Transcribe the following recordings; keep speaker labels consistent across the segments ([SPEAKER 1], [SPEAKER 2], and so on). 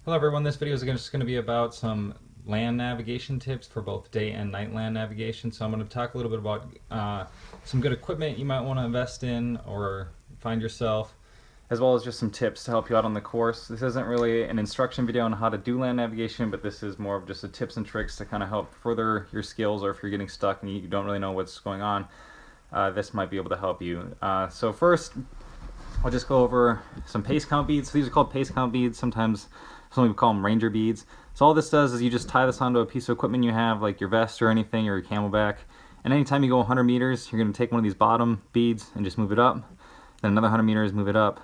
[SPEAKER 1] Hello everyone, this video is just going to be about some land navigation tips for both day and night land navigation. So I'm going to talk a little bit about some good equipment you might want to invest in or find yourself, as well as just some tips to help you out on the course. This isn't really an instruction video on how to do land navigation, but this is more of just a tips and tricks to kind of help further your skills, or if you're getting stuck and you don't really know what's going on, this might be able to help you. So first, I'll just go over some pace count beads. So these are called pace count beads. Sometimes some people call them ranger beads. So all this does is you just tie this onto a piece of equipment you have, like your vest or anything, or your camelback. And anytime you go 100 meters, you're going to take one of these bottom beads and just move it up. Then another 100 meters, move it up.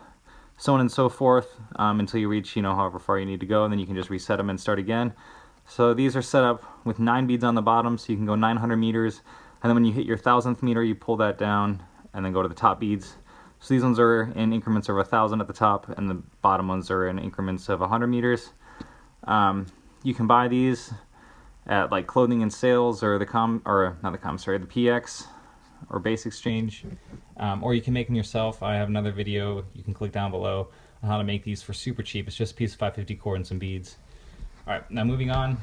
[SPEAKER 1] So on and so forth until you reach, however far you need to go. And then you can just reset them and start again. So these are set up with 9 beads on the bottom, so you can go 900 meters. And then when you hit your 1000th meter, you pull that down and then go to the top beads. So these ones are in increments of 1,000 at the top, and the bottom ones are in increments of 100 meters. You can buy these at like Clothing and Sales or the PX or Base Exchange, or you can make them yourself. I have another video you can click down below on how to make these for super cheap. It's just a piece of 550 cord and some beads. All right, now moving on.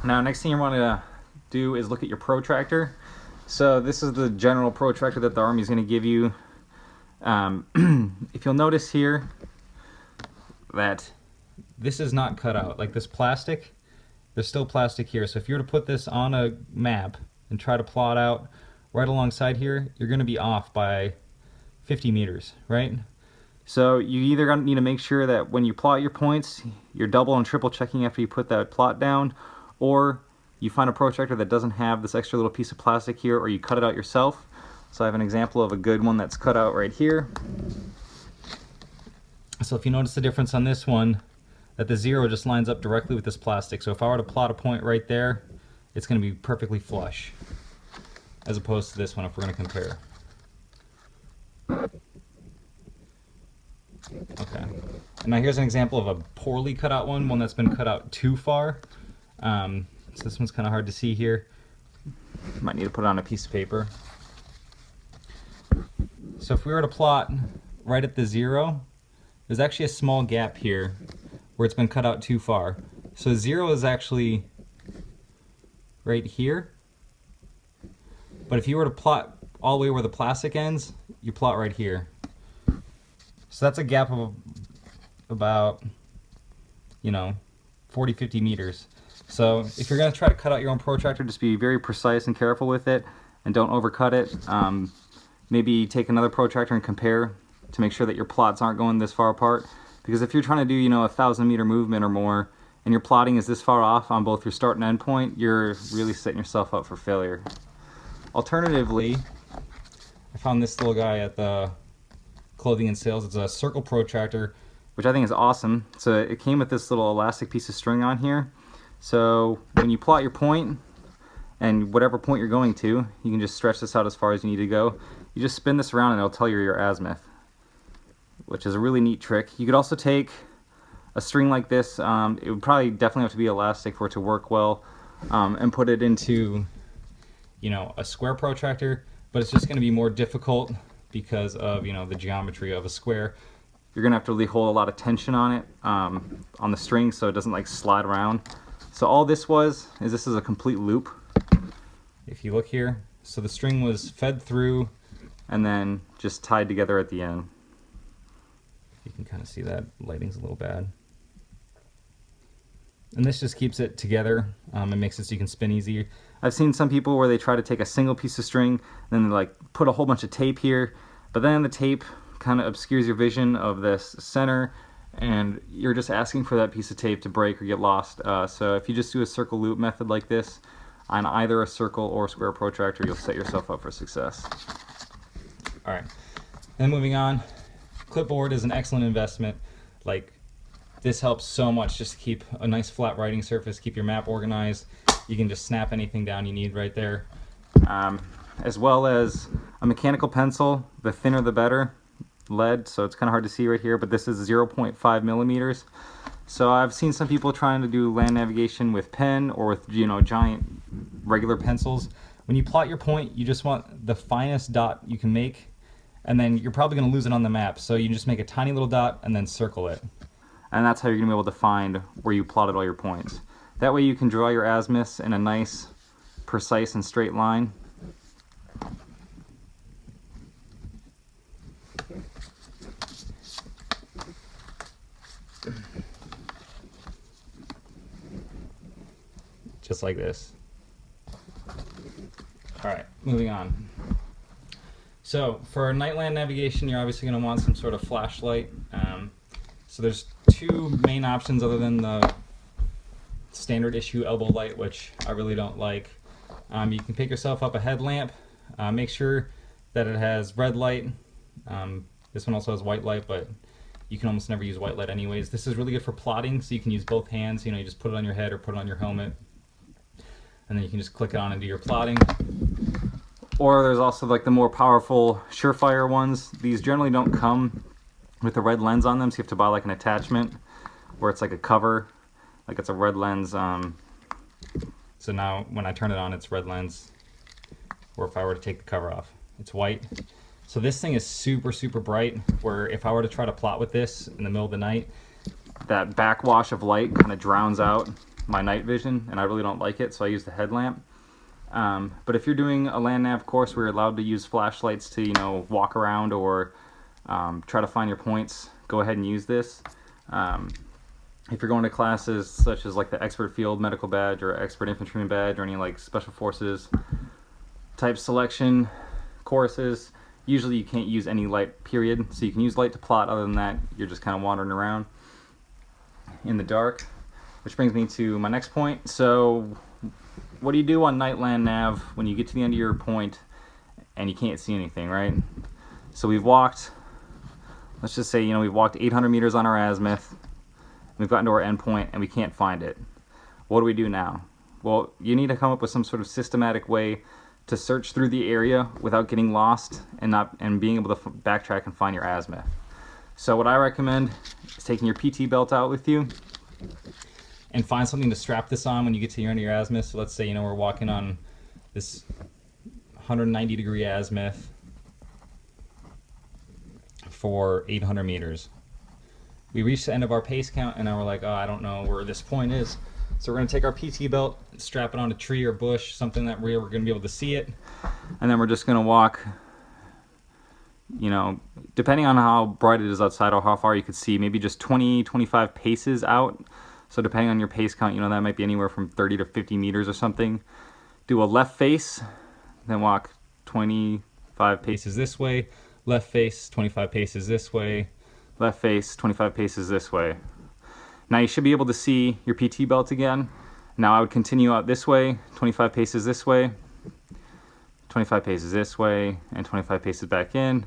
[SPEAKER 1] Now next thing you want to do is look at your protractor. So this is the general protractor that the Army is going to give you. If you'll notice here that this is not cut out, like this plastic, there's still plastic here. So if you were to put this on a map and try to plot out right alongside here, you're going to be off by 50 meters, right? So you either need to make sure that when you plot your points, you're double and triple checking after you put that plot down, or you find a protractor that doesn't have this extra little piece of plastic here, or you cut it out yourself. So I have an example of a good one that's cut out right here. So if you notice the difference on this one, that the zero just lines up directly with this plastic. So if I were to plot a point right there, it's going to be perfectly flush, as opposed to this one if we're going to compare. Okay. And now here's an example of a poorly cut out one that's been cut out too far. So this one's kind of hard to see here. Might need to put it on a piece of paper. So if we were to plot right at the zero, there's actually a small gap here where it's been cut out too far. So zero is actually right here. But if you were to plot all the way where the plastic ends, you plot right here. So that's a gap of about, 40, 50 meters. So if you're going to try to cut out your own protractor, just be very precise and careful with it and don't overcut it. Maybe take another protractor and compare to make sure that your plots aren't going this far apart. Because if you're trying to do, a 1,000 meter movement or more, and your plotting is this far off on both your start and end point, you're really setting yourself up for failure. Alternatively, I found this little guy at the Clothing and Sales. It's a circle protractor, which I think is awesome. So it came with this little elastic piece of string on here. So when you plot your point, and whatever point you're going to, you can just stretch this out as far as you need to go. You just spin this around and it'll tell you your azimuth, which is a really neat trick. You could also take a string like this, it would probably definitely have to be elastic for it to work well, and put it into, a square protractor, but it's just going to be more difficult because of, the geometry of a square. You're going to have to really hold a lot of tension on it, on the string, so it doesn't like slide around. So all this is a complete loop. If you look here, so the string was fed through and then just tied together at the end. You can kind of see that lighting's a little bad. And this just keeps it together. It makes it so you can spin easier. I've seen some people where they try to take a single piece of string, then they put a whole bunch of tape here, but then the tape kind of obscures your vision of this center, and you're just asking for that piece of tape to break or get lost. So if you just do a circle loop method like this on either a circle or square protractor, you'll set yourself up for success. All right, then moving on, clipboard is an excellent investment. This helps so much just to keep a nice flat writing surface, keep your map organized. You can just snap anything down you need right there. As well as a mechanical pencil, the thinner the better. Lead, so it's kind of hard to see right here, but this is 0.5 millimeters. So I've seen some people trying to do land navigation with pen or with giant regular pencils. When you plot your point, you just want the finest dot you can make, and then you're probably going to lose it on the map. So you just make a tiny little dot and then circle it. and that's how you're going to be able to find where you plotted all your points. That way you can draw your azimuths in a nice, precise, and straight line. Just like this. Alright, moving on. So for nightland navigation, you're obviously going to want some sort of flashlight. So there's two main options other than the standard issue elbow light, which I really don't like. You can pick yourself up a headlamp. Make sure that it has red light. This one also has white light, but you can almost never use white light anyways. This is really good for plotting, so you can use both hands. You know, you just put it on your head or put it on your helmet, and then you can just click it on and do your plotting. Or there's also like the more powerful Surefire ones. These generally don't come with a red lens on them, so you have to buy like an attachment where it's like a cover, like it's a red lens. So now when I turn it on, it's red lens. Or if I were to take the cover off, it's white. So this thing is super, super bright, where if I were to try to plot with this in the middle of the night, that backwash of light kind of drowns out my night vision, and I really don't like it, so I use the headlamp. But if you're doing a land nav course where you're allowed to use flashlights to, you know, walk around or try to find your points, go ahead and use this. If you're going to classes such as like the Expert Field Medical Badge or Expert Infantryman Badge or any like Special Forces type selection courses, usually you can't use any light, period. So you can use light to plot. Other than that, you're just kind of wandering around in the dark. Which brings me to my next point. So what do you do on Nightland Nav when you get to the end of your point and you can't see anything, right? So we've walked, let's just say, you know, we've walked 800 meters on our azimuth. We've gotten to our end point and we can't find it. What do we do now? Well, you need to come up with some sort of systematic way to search through the area without getting lost and being able to backtrack and find your azimuth. So what I recommend is taking your PT belt out with you and find something to strap this on when you get to the end of your azimuth. So let's say, you know, we're walking on this 190 degree azimuth for 800 meters. We reached the end of our pace count and now we're like, oh, I don't know where this point is. So we're going to take our PT belt, strap it on a tree or bush, something that we're going to be able to see it. And then we're just going to walk, you know, depending on how bright it is outside or how far you could see, maybe just 20, 25 paces out. So depending on your pace count, you know, that might be anywhere from 30 to 50 meters or something. Do a left face, then walk 25 paces this way, left face, 25 paces this way, left face, 25 paces this way. Now you should be able to see your PT belt again. Now I would continue out this way, 25 paces this way, 25 paces this way, and 25 paces back in, and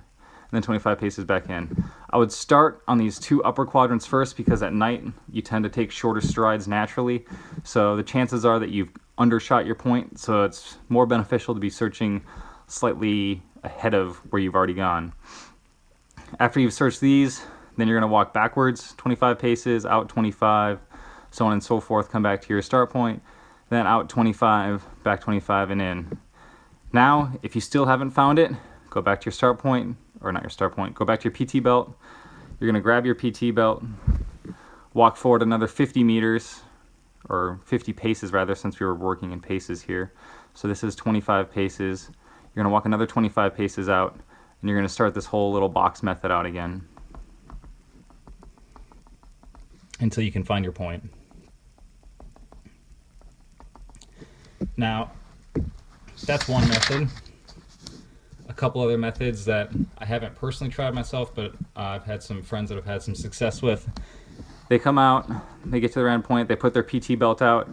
[SPEAKER 1] then 25 paces back in. I would start on these two upper quadrants first because at night you tend to take shorter strides naturally. So the chances are that you've undershot your point, so it's more beneficial to be searching slightly ahead of where you've already gone. After you've searched these, then you're going to walk backwards 25 paces, out 25, so on and so forth, come back to your start point, then out 25, back 25, and in. Now, if you still haven't found it, go back to your start point, or not your start point, go back to your PT belt. You're going to grab your PT belt, walk forward another 50 meters, or 50 paces rather, since we were working in paces here. So this is 25 paces. You're going to walk another 25 paces out, and you're going to start this whole little box method out again until you can find your point. Now, that's one method. A couple other methods that I haven't personally tried myself, but I've had some friends that have had some success with. They come out, they get to their end point, they put their PT belt out,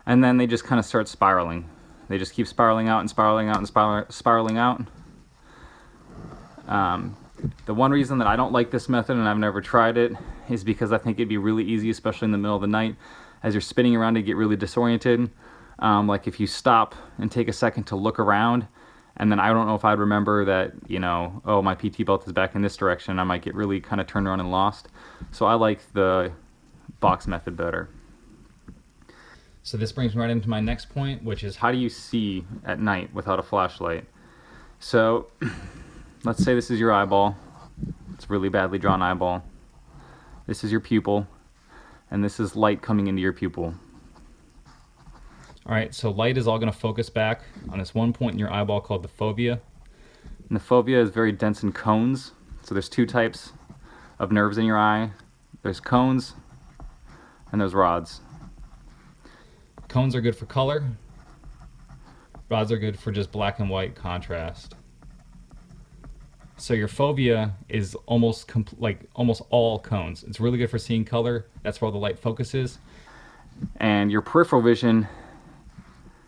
[SPEAKER 1] and then they just kind of start spiraling. They just keep spiraling out and spiraling out and spiraling out. The one reason that I don't like this method, and I've never tried it, is because I think it'd be really easy, especially in the middle of the night, as you're spinning around to get really disoriented. Like if you stop and take a second to look around, and then I don't know if I'd remember that, you know, oh, my PT belt is back in this direction, I might get really kind of turned around and lost. So I like the box method better. So this brings me right into my next point, which is how do you see at night without a flashlight? So let's say this is your eyeball. It's a really badly drawn eyeball. This is your pupil.
[SPEAKER 2] and this is light coming into your pupil.
[SPEAKER 1] All right, so light is all going to focus back on this one point in your eyeball called the fovea.
[SPEAKER 2] And the fovea is very dense in cones. So there's two types of nerves in your eye. There's cones and there's rods.
[SPEAKER 1] Cones are good for color. Rods are good for just black and white contrast. So your fovea is almost almost all cones. It's really good for seeing color. That's where all the light focuses.
[SPEAKER 2] And your peripheral vision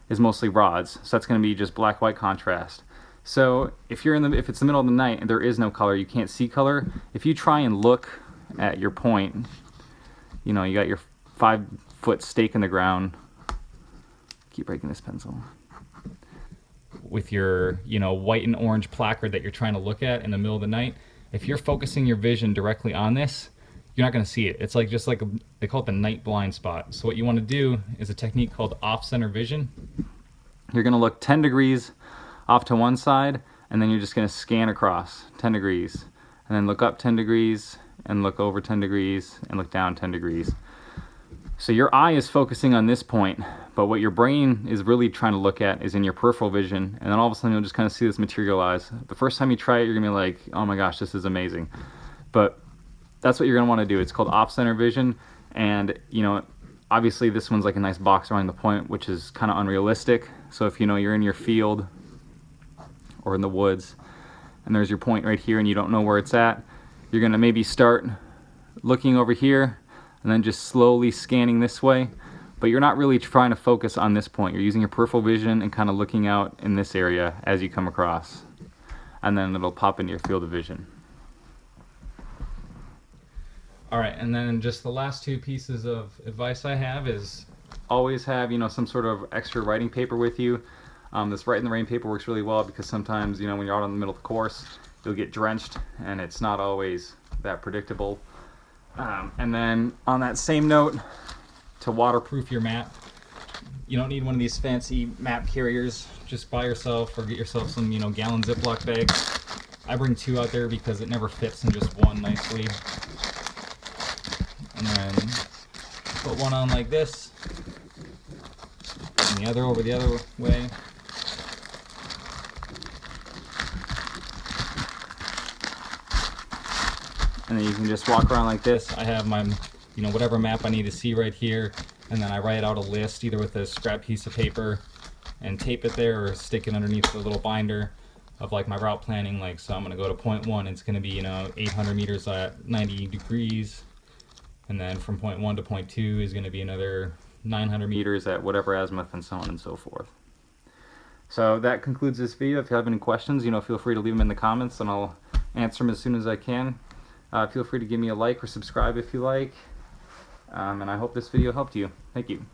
[SPEAKER 2] is mostly rods. So that's going to be just black white contrast. So if it's the middle of the night and there is no color, you can't see color. If you try and look at your point, you know, you got your 5-foot stake in the ground. Keep breaking this pencil.
[SPEAKER 1] With your, you know, white and orange placard that you're trying to look at in the middle of the night, if you're focusing your vision directly on this, you're not going to see it. It's like they call it the night blind spot. So what you want to do is a technique called off-center vision.
[SPEAKER 2] You're going to look 10 degrees off to one side, and then you're just going to scan across 10 degrees, and then look up 10 degrees, and look over 10 degrees, and look down 10 degrees. So your eye is focusing on this point, but what your brain is really trying to look at is in your peripheral vision, and then all of a sudden you'll just kind of see this materialize. The first time you try it, you're going to be like, oh my gosh, this is amazing. But that's what you're going to want to do. It's called off-center vision, and you know, obviously this one's like a nice box around the point, which is kind of unrealistic. So if you know you're in your field or in the woods, and there's your point right here, and you don't know where it's at, you're going to maybe start looking over here, and then just slowly scanning this way. But you're not really trying to focus on this point. You're using your peripheral vision and kind of looking out in this area as you come across. And then it'll pop into your field of vision.
[SPEAKER 1] All right, and then just the last two pieces of advice I have is
[SPEAKER 2] always have, you know, some sort of extra writing paper with you. This Write in the Rain paper works really well because sometimes, you know, when you're out in the middle of the course, you'll get drenched and it's not always that predictable. And then on that same note, to waterproof your map, you don't need one of these fancy map carriers. Just buy yourself or get yourself some, you know, gallon Ziploc bags. I bring 2 out there because it never fits in just one nicely. And then put one on like this, and the other over the other way. And then you can just walk around like this. I have my, you know, whatever map I need to see right here, and then I write out a list either with a scrap piece of paper and tape it there, or stick it underneath the little binder of like my route planning. Like, so I'm going to go to point 1, it's going to be, you know, 800 meters at 90 degrees, and then from point 1 to point 2 is going to be another 900 meters at whatever azimuth, and so on and so forth. So that concludes this video. If you have any questions, you know, feel free to leave them in the comments and I'll answer them as soon as I can. Feel free to give me a like or subscribe if you like. And I hope this video helped you. Thank you.